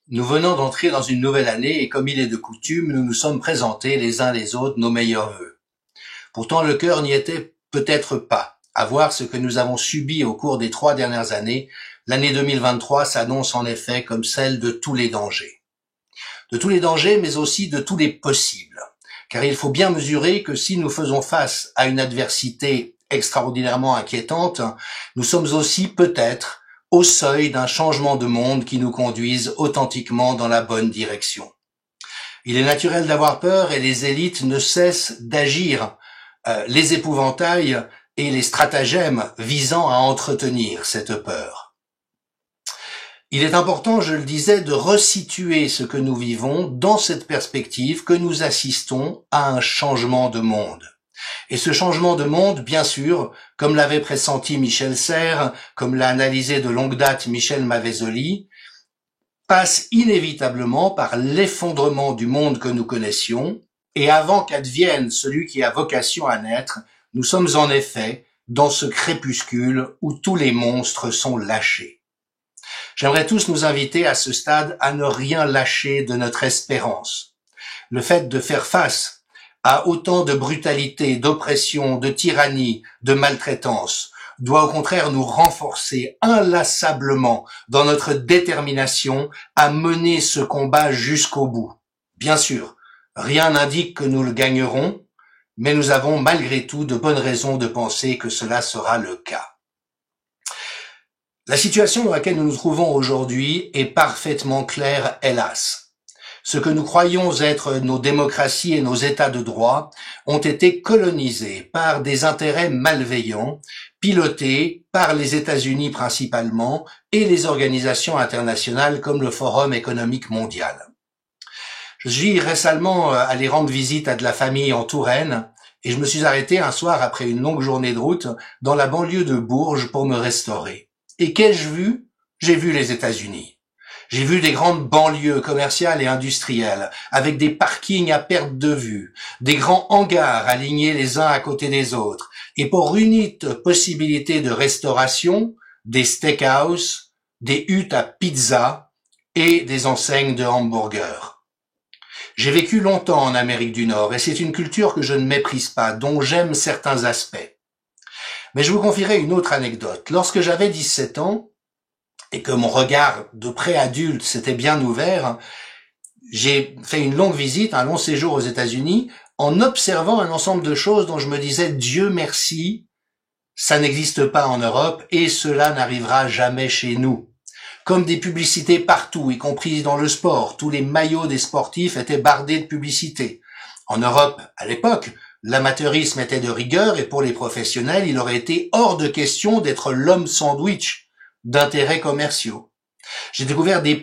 Nous venons d'entrer dans une nouvelle année et comme il est de coutume, nous nous sommes présentés les uns les autres nos meilleurs vœux. Pourtant, le cœur n'y était peut-être pas. À voir ce que nous avons subi au cours des 3 dernières années, l'année 2023 s'annonce en effet comme celle de tous les dangers. De tous les dangers, mais aussi de tous les possibles. Car il faut bien mesurer que si nous faisons face à une adversité extraordinairement inquiétante, nous sommes aussi peut-être au seuil d'un changement de monde qui nous conduise authentiquement dans la bonne direction. Il est naturel d'avoir peur et les élites ne cessent d'agir, les épouvantails et les stratagèmes visant à entretenir cette peur. Il est important, je le disais, de resituer ce que nous vivons dans cette perspective que nous assistons à un changement de monde. Et ce changement de monde, bien sûr, comme l'avait pressenti Michel Serres, comme l'a analysé de longue date Michel Mavezoli, passe inévitablement par l'effondrement du monde que nous connaissions, et avant qu'advienne celui qui a vocation à naître, nous sommes en effet dans ce crépuscule où tous les monstres sont lâchés. J'aimerais tous nous inviter à ce stade à ne rien lâcher de notre espérance. Le fait de faire face à autant de brutalité, d'oppression, de tyrannie, de maltraitance, doit au contraire nous renforcer inlassablement dans notre détermination à mener ce combat jusqu'au bout. Bien sûr, rien n'indique que nous le gagnerons, mais nous avons malgré tout de bonnes raisons de penser que cela sera le cas. La situation dans laquelle nous nous trouvons aujourd'hui est parfaitement claire, hélas. Ce que nous croyons être nos démocraties et nos états de droit ont été colonisés par des intérêts malveillants, pilotés par les États-Unis principalement et les organisations internationales comme le Forum économique mondial. Je suis récemment allé rendre visite à de la famille en Touraine et je me suis arrêté un soir après une longue journée de route dans la banlieue de Bourges pour me restaurer. Et qu'ai-je vu? J'ai vu les États-Unis. J'ai vu des grandes banlieues commerciales et industrielles, avec des parkings à perte de vue, des grands hangars alignés les uns à côté des autres, et pour unique possibilité de restauration, des steakhouse, des huttes à pizza et des enseignes de hamburgers. J'ai vécu longtemps en Amérique du Nord, et c'est une culture que je ne méprise pas, dont j'aime certains aspects. Mais je vous confierai une autre anecdote. Lorsque j'avais 17 ans, et que mon regard de préadulte s'était bien ouvert, j'ai fait une longue visite, un long séjour aux États-Unis, en observant un ensemble de choses dont je me disais, Dieu merci, ça n'existe pas en Europe et cela n'arrivera jamais chez nous. Comme des publicités partout, y compris dans le sport, tous les maillots des sportifs étaient bardés de publicités. En Europe, à l'époque, l'amateurisme était de rigueur et pour les professionnels, il aurait été hors de question d'être l'homme sandwich d'intérêts commerciaux. J'ai découvert des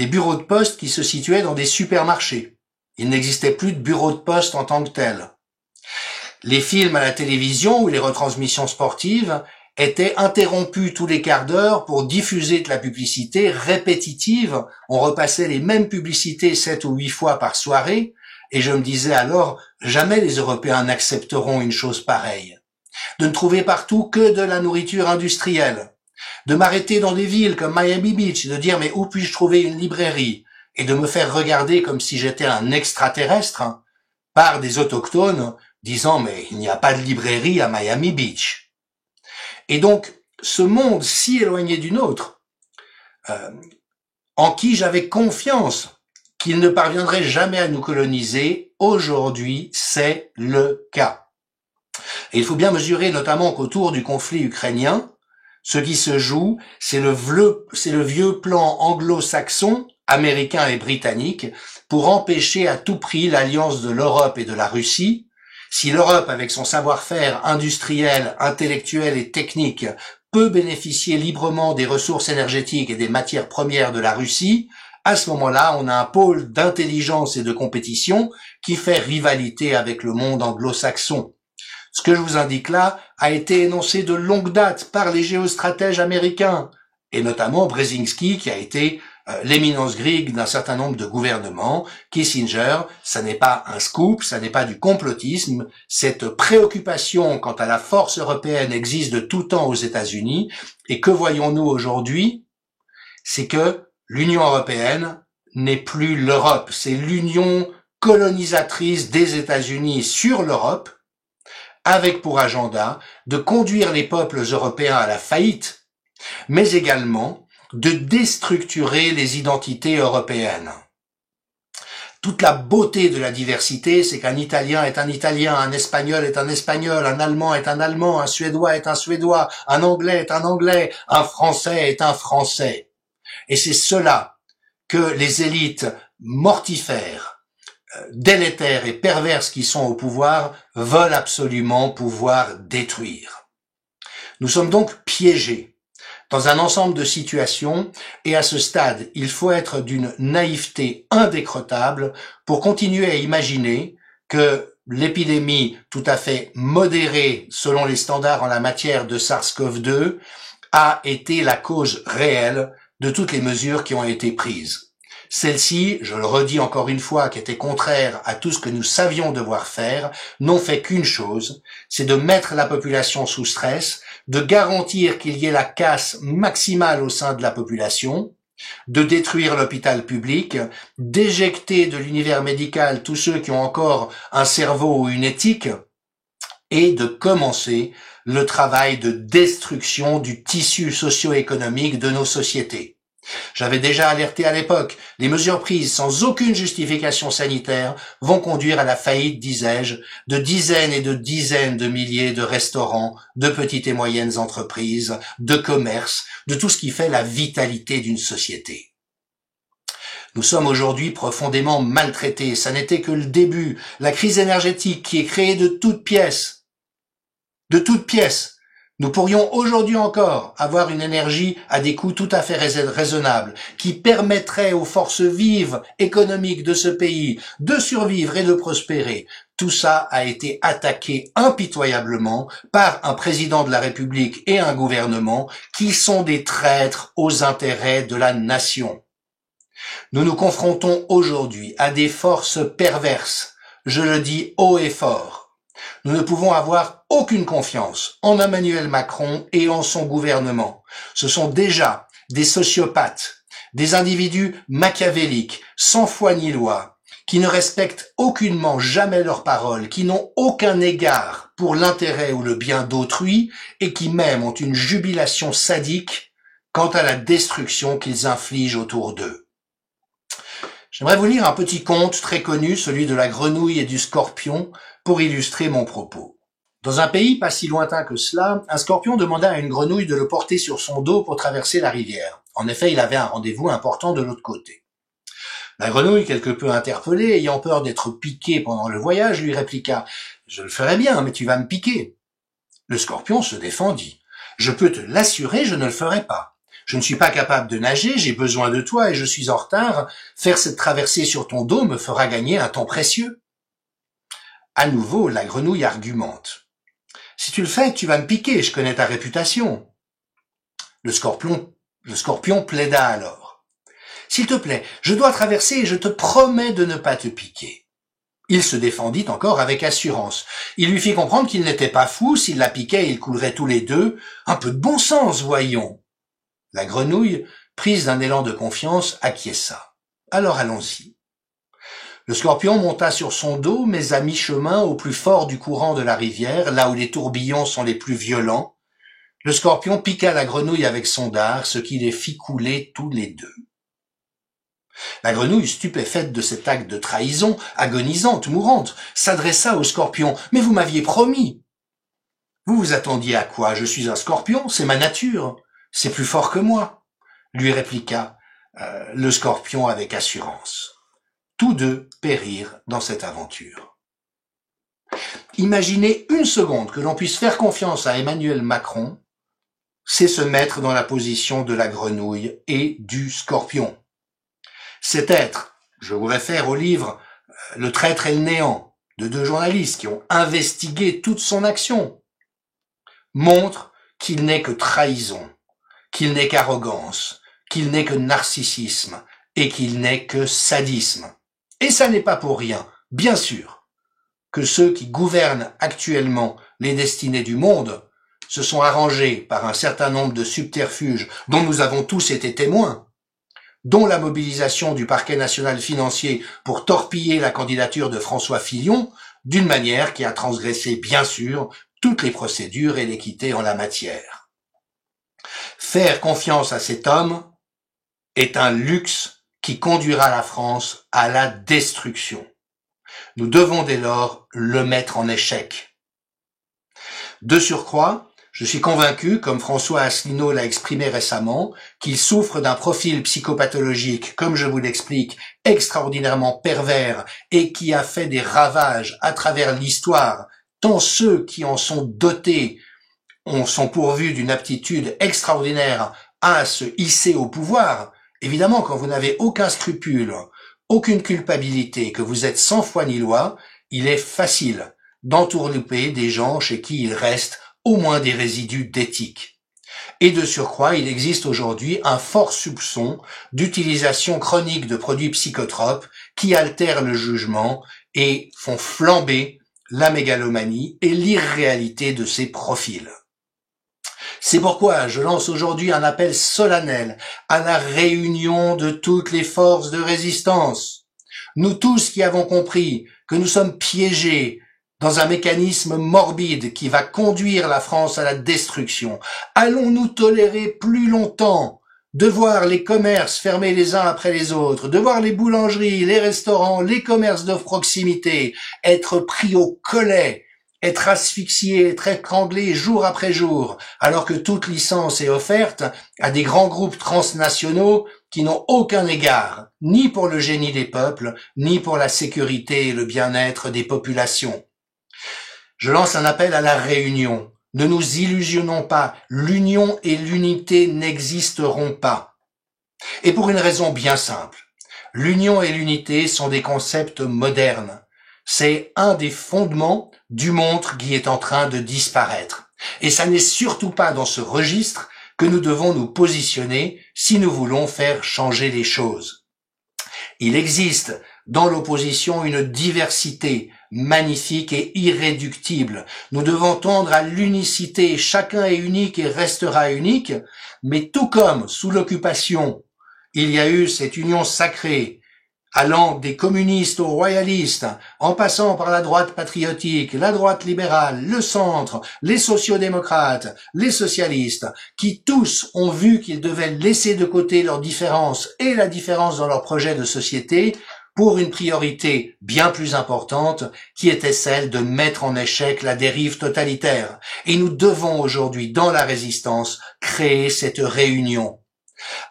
bureaux de poste qui se situaient dans des supermarchés. Il n'existait plus de bureaux de poste en tant que tels. Les films à la télévision ou les retransmissions sportives étaient interrompus tous les quarts d'heure pour diffuser de la publicité répétitive. On repassait les mêmes publicités 7 ou 8 fois par soirée. Et je me disais alors, jamais les Européens n'accepteront une chose pareille. De ne trouver partout que de la nourriture industrielle. De m'arrêter dans des villes comme Miami Beach et de dire mais où puis-je trouver une librairie? Et de me faire regarder comme si j'étais un extraterrestre par des autochtones disant mais il n'y a pas de librairie à Miami Beach. Et donc ce monde si éloigné du nôtre, en qui j'avais confiance, qu'il ne parviendrait jamais à nous coloniser, aujourd'hui, c'est le cas. Et il faut bien mesurer notamment qu'autour du conflit ukrainien, ce qui se joue, c'est le vieux plan anglo-saxon, américain et britannique, pour empêcher à tout prix l'alliance de l'Europe et de la Russie. Si l'Europe, avec son savoir-faire industriel, intellectuel et technique, peut bénéficier librement des ressources énergétiques et des matières premières de la Russie, à ce moment-là, on a un pôle d'intelligence et de compétition qui fait rivalité avec le monde anglo-saxon. Ce que je vous indique là a été énoncé de longue date par les géostratèges américains, et notamment Brzezinski qui a été l'éminence grecque d'un certain nombre de gouvernements. Kissinger, ça n'est pas un scoop, ça n'est pas du complotisme, cette préoccupation quant à la force européenne existe de tout temps aux États-Unis, et que voyons-nous aujourd'hui? C'est que L'Union européenne n'est plus l'Europe, c'est l'union colonisatrice des États-Unis sur l'Europe, avec pour agenda de conduire les peuples européens à la faillite, mais également de déstructurer les identités européennes. Toute la beauté de la diversité, c'est qu'un Italien est un Italien, un Espagnol est un Espagnol, un Allemand est un Allemand, un Suédois est un Suédois, un Anglais est un Anglais, un Français est un Français. Et c'est cela que les élites mortifères, délétères et perverses qui sont au pouvoir veulent absolument pouvoir détruire. Nous sommes donc piégés dans un ensemble de situations, et à ce stade, il faut être d'une naïveté indécrottable pour continuer à imaginer que l'épidémie tout à fait modérée selon les standards en la matière de SARS-CoV-2 a été la cause réelle de toutes les mesures qui ont été prises. Celles-ci, je le redis encore une fois, qui étaient contraires à tout ce que nous savions devoir faire, n'ont fait qu'une chose, c'est de mettre la population sous stress, de garantir qu'il y ait la casse maximale au sein de la population, de détruire l'hôpital public, d'éjecter de l'univers médical tous ceux qui ont encore un cerveau ou une éthique, et de commencer le travail de destruction du tissu socio-économique de nos sociétés. J'avais déjà alerté à l'époque, les mesures prises sans aucune justification sanitaire vont conduire à la faillite, disais-je, de dizaines et de dizaines de milliers de restaurants, de petites et moyennes entreprises, de commerces, de tout ce qui fait la vitalité d'une société. Nous sommes aujourd'hui profondément maltraités, ça n'était que le début. La crise énergétique qui est créée de toutes pièces, nous pourrions aujourd'hui encore avoir une énergie à des coûts tout à fait raisonnables, qui permettrait aux forces vives économiques de ce pays de survivre et de prospérer. Tout ça a été attaqué impitoyablement par un président de la République et un gouvernement qui sont des traîtres aux intérêts de la nation. Nous nous confrontons aujourd'hui à des forces perverses, je le dis haut et fort. Nous ne pouvons avoir aucune confiance en Emmanuel Macron et en son gouvernement. Ce sont déjà des sociopathes, des individus machiavéliques, sans foi ni loi, qui ne respectent aucunement jamais leurs paroles, qui n'ont aucun égard pour l'intérêt ou le bien d'autrui et qui même ont une jubilation sadique quant à la destruction qu'ils infligent autour d'eux. J'aimerais vous lire un petit conte très connu, celui de la grenouille et du scorpion, pour illustrer mon propos. Dans un pays pas si lointain que cela, un scorpion demanda à une grenouille de le porter sur son dos pour traverser la rivière. En effet, il avait un rendez-vous important de l'autre côté. La grenouille, quelque peu interpellée, ayant peur d'être piquée pendant le voyage, lui répliqua « Je le ferai bien, mais tu vas me piquer. » Le scorpion se défendit. « Je peux te l'assurer, je ne le ferai pas. Je ne suis pas capable de nager, j'ai besoin de toi et je suis en retard. Faire cette traversée sur ton dos me fera gagner un temps précieux. » À nouveau, la grenouille argumente. « Si tu le fais, tu vas me piquer, je connais ta réputation. » Le scorpion plaida alors. « S'il te plaît, je dois traverser et je te promets de ne pas te piquer. » Il se défendit encore avec assurance. Il lui fit comprendre qu'il n'était pas fou, s'il la piquait, ils couleraient tous les deux. Un peu de bon sens, voyons. La grenouille, prise d'un élan de confiance, acquiesça. Alors allons-y. Le scorpion monta sur son dos, mais à mi-chemin, au plus fort du courant de la rivière, là où les tourbillons sont les plus violents, le scorpion piqua la grenouille avec son dard, ce qui les fit couler tous les deux. La grenouille, stupéfaite de cet acte de trahison, agonisante, mourante, s'adressa au scorpion. « Mais vous m'aviez promis !»« Vous vous attendiez à quoi? Je suis un scorpion, c'est ma nature. C'est plus fort que moi, » lui répliqua le scorpion avec assurance. Tous deux périrent dans cette aventure. Imaginez une seconde que l'on puisse faire confiance à Emmanuel Macron, c'est se mettre dans la position de la grenouille et du scorpion. Cet être, je vous réfère au livre « Le traître et le néant » de deux journalistes qui ont investigué toute son action, montre qu'il n'est que trahison, qu'il n'est qu'arrogance, qu'il n'est que narcissisme et qu'il n'est que sadisme. Et ça n'est pas pour rien, bien sûr, que ceux qui gouvernent actuellement les destinées du monde se sont arrangés par un certain nombre de subterfuges dont nous avons tous été témoins dont la mobilisation du parquet national financier pour torpiller la candidature de François Fillon, d'une manière qui a transgressé, bien sûr, toutes les procédures et l'équité en la matière. Faire confiance à cet homme est un luxe qui conduira la France à la destruction. Nous devons dès lors le mettre en échec. De surcroît, je suis convaincu, comme François Asselineau l'a exprimé récemment, qu'il souffre d'un profil psychopathologique, comme je vous l'explique, extraordinairement pervers et qui a fait des ravages à travers l'histoire, tant ceux qui en sont dotés sont pourvus d'une aptitude extraordinaire à se hisser au pouvoir. Évidemment, quand vous n'avez aucun scrupule, aucune culpabilité, que vous êtes sans foi ni loi, il est facile d'entourlouper des gens chez qui il reste au moins des résidus d'éthique. Et de surcroît, il existe aujourd'hui un fort soupçon d'utilisation chronique de produits psychotropes qui altèrent le jugement et font flamber la mégalomanie et l'irréalité de ces profils. C'est pourquoi je lance aujourd'hui un appel solennel à la réunion de toutes les forces de résistance. Nous tous qui avons compris que nous sommes piégés dans un mécanisme morbide qui va conduire la France à la destruction, allons-nous tolérer plus longtemps de voir les commerces fermés les uns après les autres, de voir les boulangeries, les restaurants, les commerces de proximité être pris au collet, être asphyxiés, être étranglés jour après jour, alors que toute licence est offerte à des grands groupes transnationaux qui n'ont aucun égard, ni pour le génie des peuples, ni pour la sécurité et le bien-être des populations. Je lance un appel à la réunion. Ne nous illusionnons pas, l'union et l'unité n'existeront pas. Et pour une raison bien simple. L'union et l'unité sont des concepts modernes. C'est un des fondements du monde qui est en train de disparaître. Et ça n'est surtout pas dans ce registre que nous devons nous positionner si nous voulons faire changer les choses. Il existe dans l'opposition une diversité magnifique et irréductible. Nous devons tendre à l'unicité. Chacun est unique et restera unique, mais tout comme sous l'occupation, il y a eu cette union sacrée allant des communistes aux royalistes, en passant par la droite patriotique, la droite libérale, le centre, les sociodémocrates, les socialistes, qui tous ont vu qu'ils devaient laisser de côté leurs différences et la différence dans leur projet de société pour une priorité bien plus importante qui était celle de mettre en échec la dérive totalitaire. Et nous devons aujourd'hui, dans la résistance, créer cette réunion.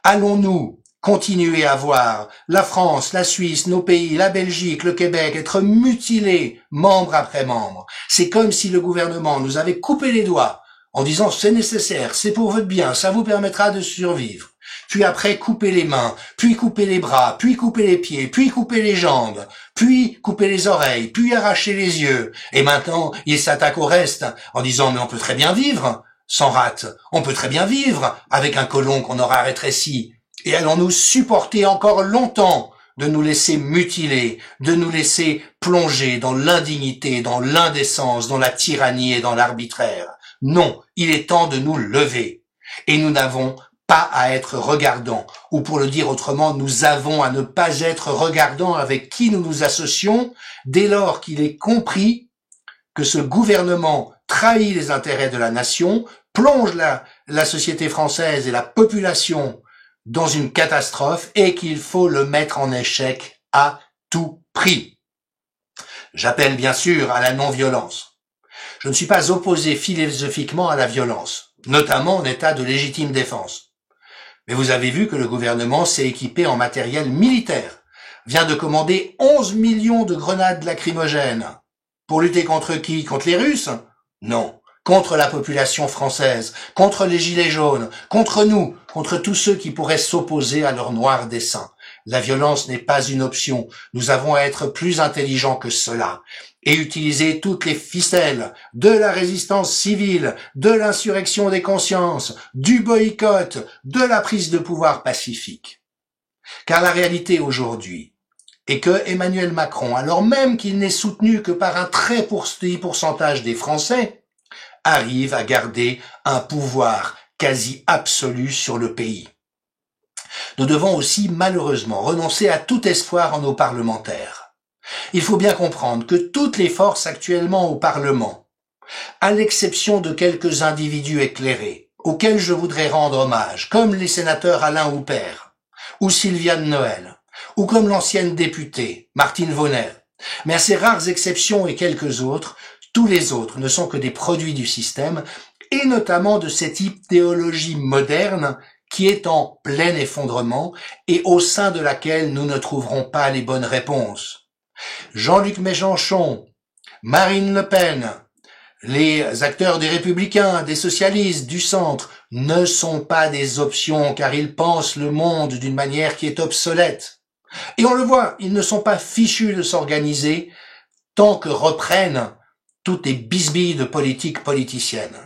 Allons-nous continuer à voir la France, la Suisse, nos pays, la Belgique, le Québec être mutilés membre après membre? C'est comme si le gouvernement nous avait coupé les doigts en disant c'est nécessaire, c'est pour votre bien, ça vous permettra de survivre. Puis après couper les mains, puis couper les bras, puis couper les pieds, puis couper les jambes, puis couper les oreilles, puis arracher les yeux. Et maintenant, il s'attaque au reste en disant mais on peut très bien vivre sans rate, on peut très bien vivre avec un côlon qu'on aura rétréci. Et allons-nous supporter encore longtemps de nous laisser mutiler, de nous laisser plonger dans l'indignité, dans l'indécence, dans la tyrannie et dans l'arbitraire? Non, il est temps de nous lever. Et nous n'avons pas à être regardants. Ou pour le dire autrement, nous avons à ne pas être regardants avec qui nous nous associons dès lors qu'il est compris que ce gouvernement trahit les intérêts de la nation, plonge la société française et la population dans une catastrophe et qu'il faut le mettre en échec à tout prix. J'appelle bien sûr à la non-violence. Je ne suis pas opposé philosophiquement à la violence, notamment en état de légitime défense. Mais vous avez vu que le gouvernement s'est équipé en matériel militaire, vient de commander 11 millions de grenades lacrymogènes. Pour lutter contre qui? Contre les Russes? Non. Contre la population française, contre les gilets jaunes, contre nous, contre tous ceux qui pourraient s'opposer à leur noir dessein. La violence n'est pas une option. Nous avons à être plus intelligents que cela et utiliser toutes les ficelles de la résistance civile, de l'insurrection des consciences, du boycott, de la prise de pouvoir pacifique. Car la réalité aujourd'hui est que Emmanuel Macron, alors même qu'il n'est soutenu que par un très petit pourcentage des Français, arrive à garder un pouvoir quasi absolu sur le pays. Nous devons aussi, malheureusement, renoncer à tout espoir en nos parlementaires. Il faut bien comprendre que toutes les forces actuellement au Parlement, à l'exception de quelques individus éclairés, auxquels je voudrais rendre hommage, comme les sénateurs Alain Houpert, ou Sylviane Noël, ou comme l'ancienne députée, Martine Vonner, mais à ces rares exceptions et quelques autres, tous les autres ne sont que des produits du système, et notamment de cette idéologie moderne qui est en plein effondrement et au sein de laquelle nous ne trouverons pas les bonnes réponses. Jean-Luc Mélenchon, Marine Le Pen, les acteurs des Républicains, des socialistes, du centre ne sont pas des options car ils pensent le monde d'une manière qui est obsolète. Et on le voit, ils ne sont pas fichus de s'organiser tant que reprennent toutes les bisbilles de politique politicienne.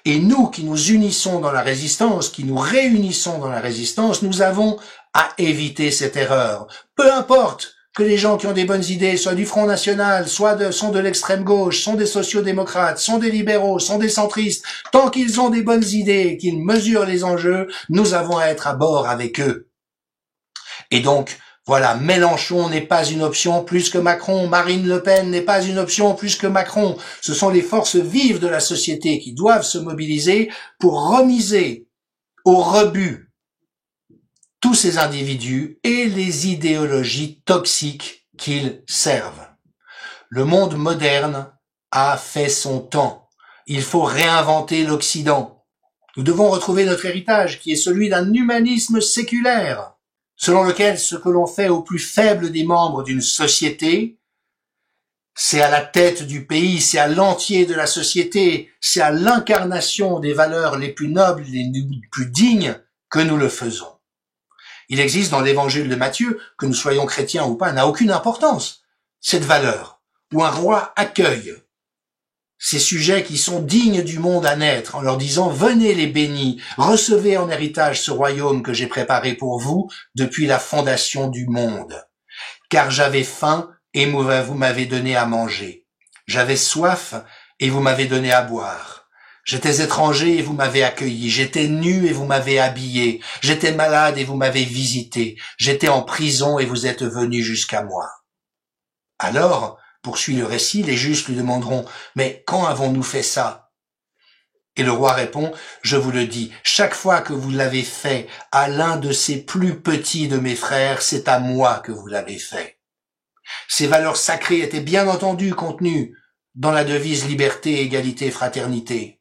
Et nous qui nous unissons dans la résistance, qui nous réunissons dans la résistance, nous avons à éviter cette erreur. Peu importe que les gens qui ont des bonnes idées soient du Front National, sont de l'extrême gauche, sont des sociodémocrates, sont des libéraux, sont des centristes, tant qu'ils ont des bonnes idées, qu'ils mesurent les enjeux, nous avons à être à bord avec eux. Et donc, voilà, Mélenchon n'est pas une option plus que Macron, Marine Le Pen n'est pas une option plus que Macron. Ce sont les forces vives de la société qui doivent se mobiliser pour remiser au rebut tous ces individus et les idéologies toxiques qu'ils servent. Le monde moderne a fait son temps. Il faut réinventer l'Occident. Nous devons retrouver notre héritage qui est celui d'un humanisme séculaire, selon lequel ce que l'on fait au plus faible des membres d'une société, c'est à la tête du pays, c'est à l'entier de la société, c'est à l'incarnation des valeurs les plus nobles, les plus dignes que nous le faisons. Il existe dans l'évangile de Matthieu, que nous soyons chrétiens ou pas, n'a aucune importance, cette valeur, où un roi accueille ces sujets qui sont dignes du monde à naître, en leur disant « Venez les bénis, recevez en héritage ce royaume que j'ai préparé pour vous depuis la fondation du monde. Car j'avais faim et vous m'avez donné à manger. J'avais soif et vous m'avez donné à boire. J'étais étranger et vous m'avez accueilli. J'étais nu et vous m'avez habillé. J'étais malade et vous m'avez visité. J'étais en prison et vous êtes venus jusqu'à moi. » Alors, poursuit le récit, les justes lui demanderont « Mais quand avons-nous fait ça ?» Et le roi répond « Je vous le dis, chaque fois que vous l'avez fait à l'un de ces plus petits de mes frères, c'est à moi que vous l'avez fait. » Ces valeurs sacrées étaient bien entendu contenues dans la devise liberté, égalité, fraternité.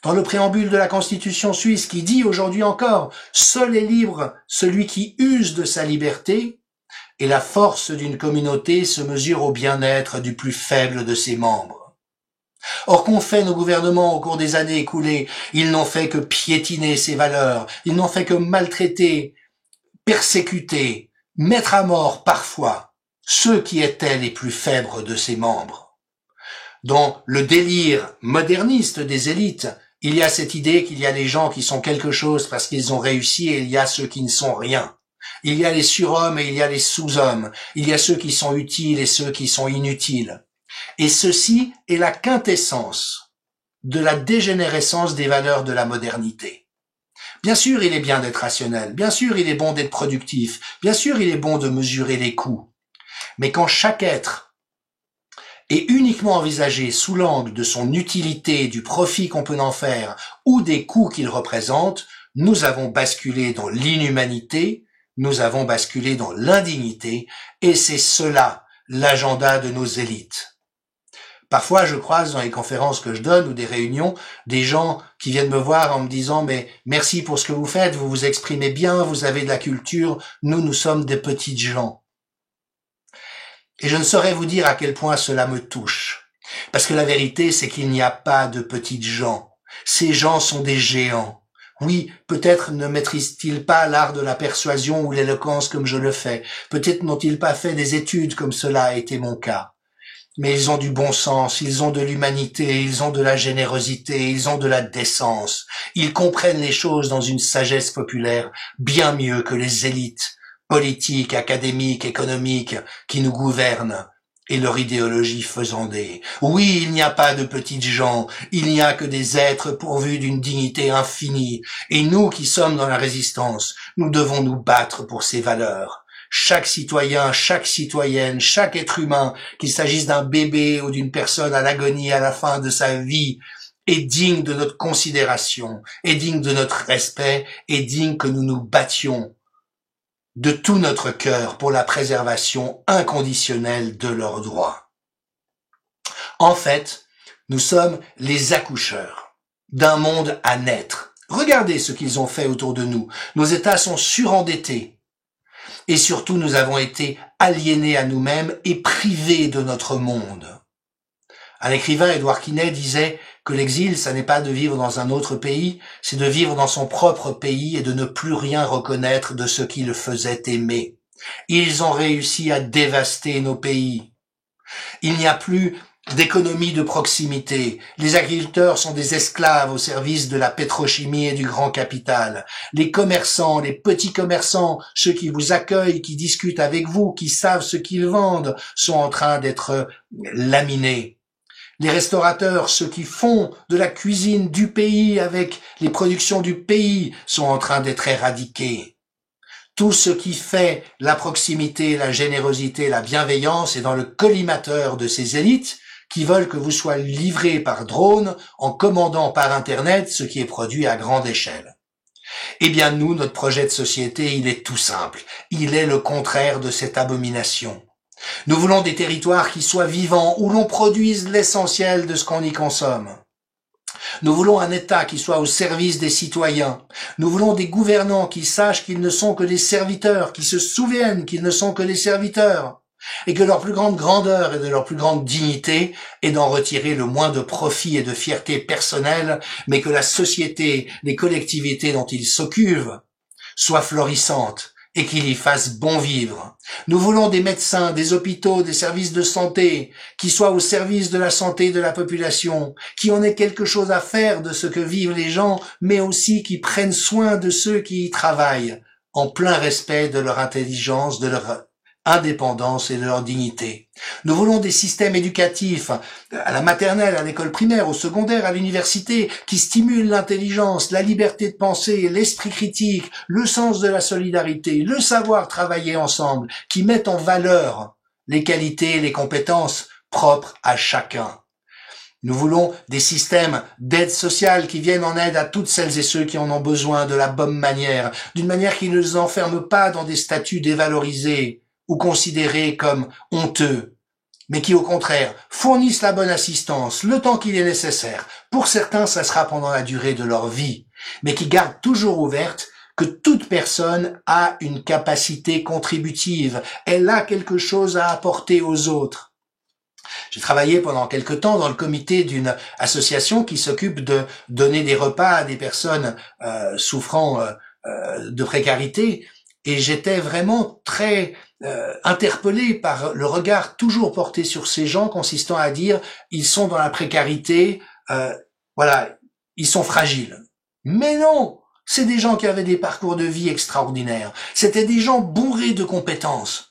Dans le préambule de la Constitution suisse qui dit aujourd'hui encore « Seul est libre celui qui use de sa liberté », et la force d'une communauté se mesure au bien-être du plus faible de ses membres. Or, qu'ont fait nos gouvernements au cours des années écoulées? Ils n'ont fait que piétiner ces valeurs, ils n'ont fait que maltraiter, persécuter, mettre à mort parfois ceux qui étaient les plus faibles de ses membres. Dans le délire moderniste des élites, il y a cette idée qu'il y a des gens qui sont quelque chose parce qu'ils ont réussi et il y a ceux qui ne sont rien. Il y a les surhommes et il y a les sous-hommes. Il y a ceux qui sont utiles et ceux qui sont inutiles. Et ceci est la quintessence de la dégénérescence des valeurs de la modernité. Bien sûr, il est bien d'être rationnel. Bien sûr, il est bon d'être productif. Bien sûr, il est bon de mesurer les coûts. Mais quand chaque être est uniquement envisagé sous l'angle de son utilité, du profit qu'on peut en faire ou des coûts qu'il représente, nous avons basculé dans l'inhumanité, nous avons basculé dans l'indignité, et c'est cela l'agenda de nos élites. Parfois, je croise dans les conférences que je donne ou des réunions, des gens qui viennent me voir en me disant « Mais merci pour ce que vous faites, vous vous exprimez bien, vous avez de la culture, nous sommes des petites gens. » Et je ne saurais vous dire à quel point cela me touche. Parce que la vérité, c'est qu'il n'y a pas de petites gens. Ces gens sont des géants. Oui, peut-être ne maîtrisent-ils pas l'art de la persuasion ou l'éloquence comme je le fais. Peut-être n'ont-ils pas fait des études comme cela a été mon cas. Mais ils ont du bon sens, ils ont de l'humanité, ils ont de la générosité, ils ont de la décence. Ils comprennent les choses dans une sagesse populaire bien mieux que les élites politiques, académiques, économiques qui nous gouvernent et leur idéologie faisandée. Oui, il n'y a pas de petites gens, il n'y a que des êtres pourvus d'une dignité infinie, et nous qui sommes dans la résistance, nous devons nous battre pour ces valeurs. Chaque citoyen, chaque citoyenne, chaque être humain, qu'il s'agisse d'un bébé ou d'une personne à l'agonie à la fin de sa vie, est digne de notre considération, est digne de notre respect, est digne que nous nous battions de tout notre cœur pour la préservation inconditionnelle de leurs droits. En fait, nous sommes les accoucheurs d'un monde à naître. Regardez ce qu'ils ont fait autour de nous. Nos États sont surendettés. Et surtout, nous avons été aliénés à nous-mêmes et privés de notre monde. Un écrivain, Édouard Quinet, disait que l'exil, ça n'est pas de vivre dans un autre pays, c'est de vivre dans son propre pays et de ne plus rien reconnaître de ce qui le faisait aimer. Ils ont réussi à dévaster nos pays. Il n'y a plus d'économie de proximité. Les agriculteurs sont des esclaves au service de la pétrochimie et du grand capital. Les commerçants, les petits commerçants, ceux qui vous accueillent, qui discutent avec vous, qui savent ce qu'ils vendent, sont en train d'être laminés. Les restaurateurs, ceux qui font de la cuisine du pays avec les productions du pays, sont en train d'être éradiqués. Tout ce qui fait la proximité, la générosité, la bienveillance est dans le collimateur de ces élites qui veulent que vous soyez livrés par drone en commandant par Internet ce qui est produit à grande échelle. Eh bien, nous, notre projet de société, il est tout simple. Il est le contraire de cette abomination. Nous voulons des territoires qui soient vivants, où l'on produise l'essentiel de ce qu'on y consomme. Nous voulons un État qui soit au service des citoyens. Nous voulons des gouvernants qui sachent qu'ils ne sont que des serviteurs, qui se souviennent qu'ils ne sont que des serviteurs, et que leur plus grande grandeur et de leur plus grande dignité est d'en retirer le moins de profit et de fierté personnelle, mais que la société, les collectivités dont ils s'occupent, soient florissantes et qu'il y fasse bon vivre. Nous voulons des médecins, des hôpitaux, des services de santé qui soient au service de la santé de la population, qui en aient quelque chose à faire de ce que vivent les gens, mais aussi qui prennent soin de ceux qui y travaillent, en plein respect de leur intelligence, de leur indépendance et de leur dignité. Nous voulons des systèmes éducatifs, à la maternelle, à l'école primaire, au secondaire, à l'université, qui stimulent l'intelligence, la liberté de penser, l'esprit critique, le sens de la solidarité, le savoir travailler ensemble, qui mettent en valeur les qualités et les compétences propres à chacun. Nous voulons des systèmes d'aide sociale qui viennent en aide à toutes celles et ceux qui en ont besoin de la bonne manière, d'une manière qui ne les enferme pas dans des statuts dévalorisés ou considérés comme honteux, mais qui au contraire fournissent la bonne assistance le temps qu'il est nécessaire. Pour certains, ça sera pendant la durée de leur vie, mais qui gardent toujours ouverte que toute personne a une capacité contributive, elle a quelque chose à apporter aux autres. J'ai travaillé pendant quelque temps dans le comité d'une association qui s'occupe de donner des repas à des personnes souffrant de précarité, et j'étais vraiment très interpellé par le regard toujours porté sur ces gens, consistant à dire ils sont dans la précarité, voilà, ils sont fragiles. Mais non, c'est des gens qui avaient des parcours de vie extraordinaires. C'était des gens bourrés de compétences.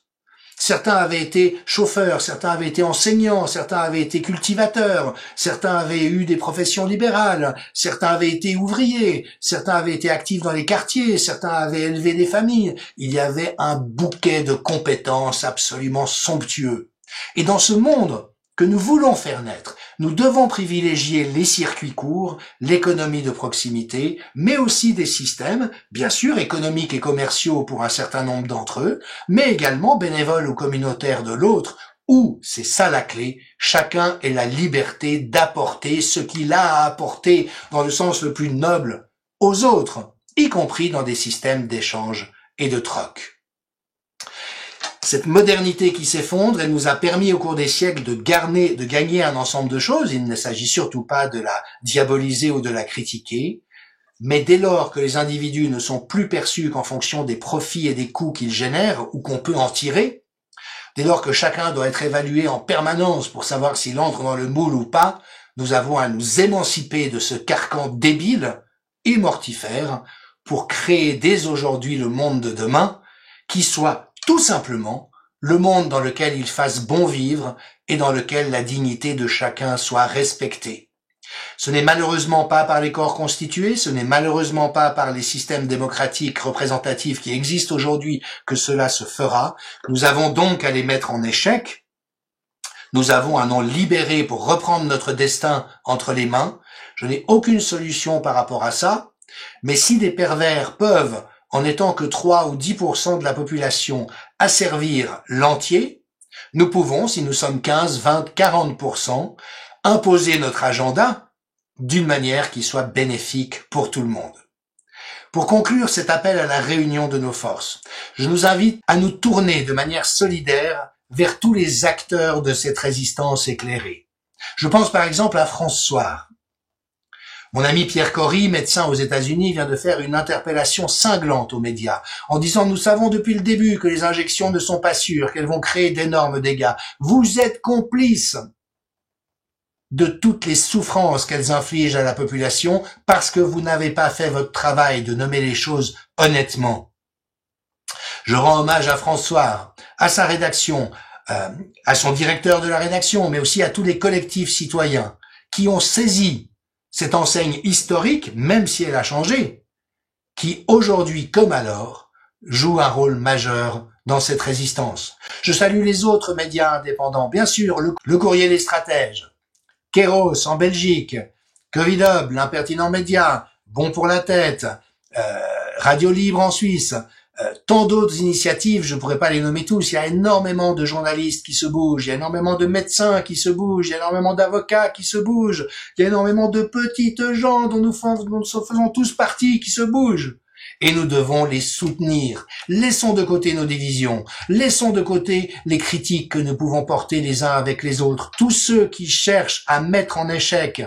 Certains avaient été chauffeurs, certains avaient été enseignants, certains avaient été cultivateurs, certains avaient eu des professions libérales, certains avaient été ouvriers, certains avaient été actifs dans les quartiers, certains avaient élevé des familles. Il y avait un bouquet de compétences absolument somptueux. Et dans ce monde que nous voulons faire naître, nous devons privilégier les circuits courts, l'économie de proximité, mais aussi des systèmes, bien sûr économiques et commerciaux pour un certain nombre d'entre eux, mais également bénévoles ou communautaires de l'autre, où, c'est ça la clé, chacun ait la liberté d'apporter ce qu'il a à apporter dans le sens le plus noble aux autres, y compris dans des systèmes d'échange et de troc. Cette modernité qui s'effondre, elle nous a permis au cours des siècles de gagner un ensemble de choses. Il ne s'agit surtout pas de la diaboliser ou de la critiquer, mais dès lors que les individus ne sont plus perçus qu'en fonction des profits et des coûts qu'ils génèrent ou qu'on peut en tirer, dès lors que chacun doit être évalué en permanence pour savoir s'il entre dans le moule ou pas, nous avons à nous émanciper de ce carcan débile et mortifère pour créer dès aujourd'hui le monde de demain qui soit tout simplement le monde dans lequel il fasse bon vivre et dans lequel la dignité de chacun soit respectée. Ce n'est malheureusement pas par les corps constitués, ce n'est malheureusement pas par les systèmes démocratiques représentatifs qui existent aujourd'hui que cela se fera. Nous avons donc à les mettre en échec. Nous avons à en libérer pour reprendre notre destin entre les mains. Je n'ai aucune solution par rapport à ça, mais si des pervers peuvent, en n'étant que 3 ou 10% de la population, asservir l'entier, nous pouvons, si nous sommes 15, 20, 40%, imposer notre agenda d'une manière qui soit bénéfique pour tout le monde. Pour conclure cet appel à la réunion de nos forces, je nous invite à nous tourner de manière solidaire vers tous les acteurs de cette résistance éclairée. Je pense par exemple à France Soir. Mon ami Pierre Corry, médecin aux États-Unis, vient de faire une interpellation cinglante aux médias en disant « Nous savons depuis le début que les injections ne sont pas sûres, qu'elles vont créer d'énormes dégâts. Vous êtes complices de toutes les souffrances qu'elles infligent à la population parce que vous n'avez pas fait votre travail de nommer les choses honnêtement. » Je rends hommage à France Soir, à sa rédaction, à son directeur de la rédaction, mais aussi à tous les collectifs citoyens qui ont saisi cette enseigne historique, même si elle a changé, qui aujourd'hui comme alors joue un rôle majeur dans cette résistance. Je salue les autres médias indépendants, bien sûr, le Courrier des Stratèges, Kéros en Belgique, Covidub, l'Impertinent Média, Bon pour la Tête, Radio Libre en Suisse, tant d'autres initiatives, je pourrais pas les nommer tous. Il y a énormément de journalistes qui se bougent, il y a énormément de médecins qui se bougent, il y a énormément d'avocats qui se bougent, il y a énormément de petites gens dont nous faisons tous partie qui se bougent. Et nous devons les soutenir. Laissons de côté nos divisions, laissons de côté les critiques que nous pouvons porter les uns avec les autres. Tous ceux qui cherchent à mettre en échec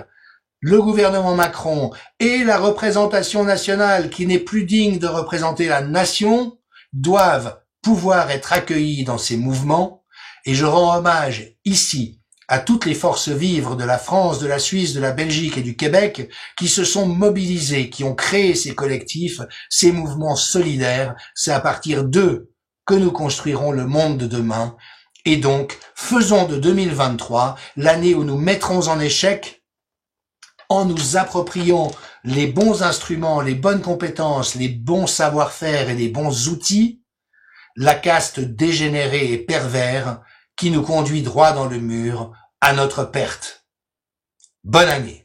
le gouvernement Macron et la représentation nationale qui n'est plus digne de représenter la nation doivent pouvoir être accueillis dans ces mouvements. Et je rends hommage ici à toutes les forces vives de la France, de la Suisse, de la Belgique et du Québec qui se sont mobilisées, qui ont créé ces collectifs, ces mouvements solidaires. C'est à partir d'eux que nous construirons le monde de demain. Et donc, faisons de 2023 l'année où nous mettrons en échec en nous appropriant les bons instruments, les bonnes compétences, les bons savoir-faire et les bons outils, la caste dégénérée et pervers qui nous conduit droit dans le mur à notre perte. Bonne année.